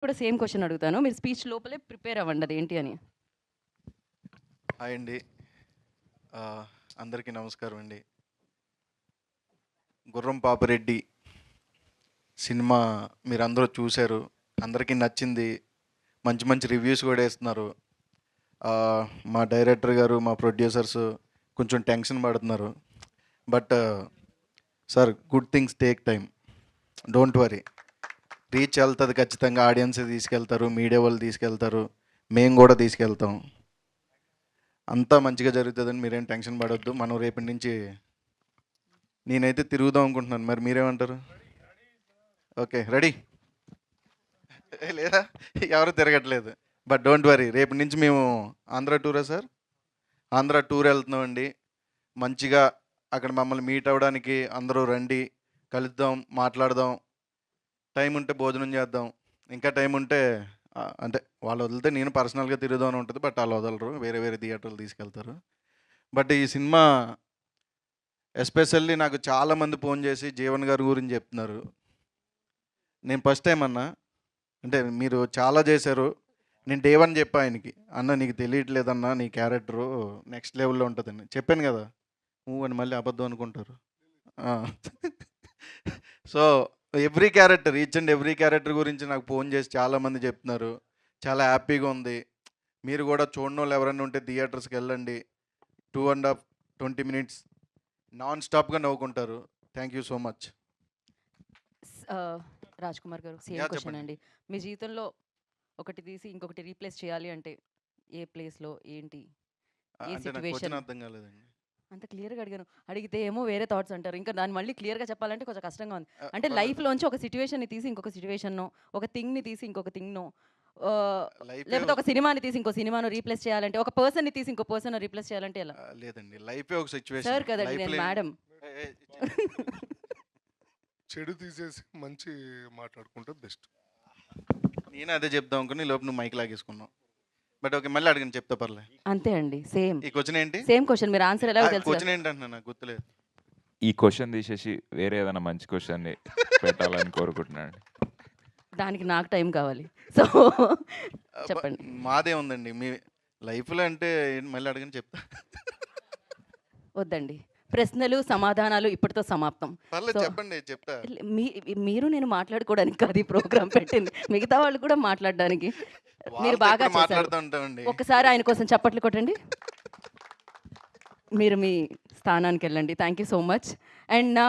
కూడా same question అడుగుతాను. మీరు స్పీచ్ లోపలే ప్రిపేర్ అవ్వండి అదేంటి అని. హాయ్ అండి. అందరికీ నమస్కారం అండి. గుర్రం పాపిరెడ్డి సినిమా మీరందరూ చూశారు. అందరికీ నచ్చింది. మంచి మంచి రివ్యూస్ కూడా వేస్తున్నారు. మా డైరెక్టర్ గారు, మా ప్రొడ్యూసర్స్ కొంచెం టెన్షన్ పడుతున్నారు. But sir, good things take time. Don't worry. Reach వెళ్తుంది ఖచ్చితంగా. ఆడియన్స్ తీసుకెళ్తారు, మీడియా వాళ్ళు తీసుకెళ్తారు, మేము కూడా తీసుకెళ్తాం. అంతా మంచిగా జరుగుతుందని మీరేం టెన్షన్ పడొద్దు. మనం రేపటి నుంచి నేనైతే తిరుగుదాం అనుకుంటున్నాను. మరి మీరేమంటారు? Okay, ready? లేదా ఎవరు తిరగట్లేదు. బట్ డోంట్ వరీ, రేపటి నుంచి మేము ఆంధ్ర టూరా సార్? ఆంధ్ర టూర్ వెళ్తున్నామండి. మంచిగా అక్కడ మమ్మల్ని మీట్ అవ్వడానికి అందరూ రండి, కలుద్దాం, మాట్లాడదాం. టైం ఉంటే భోజనం చేద్దాం. ఇంకా టైం ఉంటే అంటే వాళ్ళు వదిలితే నేను పర్సనల్గా తిరుగుదామని ఉంటుంది. బట్ వాళ్ళు వదలరు, వేరే వేరే థియేటర్లు తీసుకెళ్తారు. బట్ ఈ సినిమా ఎస్పెషల్లీ నాకు చాలామంది ఫోన్ చేసి జీవన్ గారి గురించి చెప్తున్నారు. నేను ఫస్ట్ టైం అన్నా, అంటే మీరు చాలా చేశారు. నేను డే వన్ చెప్పా ఆయనకి, అన్న నీకు తెలియట్లేదన్నా, నీ క్యారెక్టరు నెక్స్ట్ లెవెల్లో ఉంటుందని చెప్పాను కదా. అని మళ్ళీ అబద్ధం అనుకుంటారు. So every character, each and every character గురించి నాకు ఫోన్ చేసి చాలామంది చెప్తున్నారు. చాలా హ్యాపీగా ఉంది. మీరు కూడా చూడని వాళ్ళు ఎవరైనా ఉంటే థియేటర్స్కి వెళ్ళండి. 2.5 20 minutes నాన్ స్టాప్గా నవ్వుకుంటారు. Thank you so much. Raj Kumar garu, same question అండి. మీ జీవితంలో ఒకటి తీసి ఇంకొకటి రీప్లేస్ చేయాలి అంటే ఏ ప్లేస్లో, ఏంటి, ఏ సిచ్యువేషన్? అర్థం కాలేదండి. అంత క్లియర్గా అడిగాను. అడిగితే ఏమో వేరే థాట్స్ అంటారు. ఇంకా దాన్ని మళ్ళీ క్లియర్గా చెప్పాలంటే కొంచెం కష్టంగా ఉంది. అంటే లైఫ్లోంచి ఒక సిచ్యువేషన్ని తీసి ఇంకొక సిచ్యువేషన్నో, ఒక థింగ్ని తీసి ఇంకొక థింగ్నో, లేకపోతే ఒక సినిమాని తీసి ఇంకో సినిమాను రీప్లేస్ చేయాలంటే, ఒక పర్సన్ని తీసి ఇంకో పర్సన్ రీప్లేస్ చేయాలంటే ఎలా? లేదండి, లైఫే ఒక సిచ్యువేషన్. సార్ కదండి, నేను మేడం. చెడు తీసేసి మంచి మాట్లాడుకుంటే బెస్ట్. నేను అదే చెప్దాం అనుకుని లోపు నువ్వు మైక్ లాగేసుకున్నావు. బట్ ఓకే, మళ్ళీ అడగండి, చెప్తా పర్లే. అంతే అండి, సేమ్. ఈ క్వశ్చన్ ఏంటి? సేమ్ క్వశ్చన్, మీరు ఆన్సర్ ఎలా తెలుసు? క్వశ్చన్ ఏంటంటున్నా, నాకు గుర్తులేదు. ఈ క్వశ్చన్ తీసేసి వేరే ఏదైనా మంచి క్వశ్చన్ని పెట్టాలని కోరుకుంటున్నాను. దానికి నాకు టైం కావాలి. సో చెప్పండి. మాదే ఉందండి మీ లైఫ్లో అంటే మళ్ళీ అడగని చెప్తా. వద్దండి, ప్రశ్నలు సమాధానాలు ఇప్పటితో సమాప్తం. పర్లేదు, చెప్పండి, చెప్తా. మీరు నేను మాట్లాడుకోవడానికి కాదు ఈ ప్రోగ్రామ్ పెట్టింది, మిగతా వాళ్ళు కూడా మాట్లాడడానికి. మీరు బాగా మాట్లాడుతూ ఉంటామండి. ఒకసారి ఆయన కోసం చప్పట్లు కొట్టండి. మీరు మీ స్థానానికి వెళ్ళండి. Thank you so much. And నా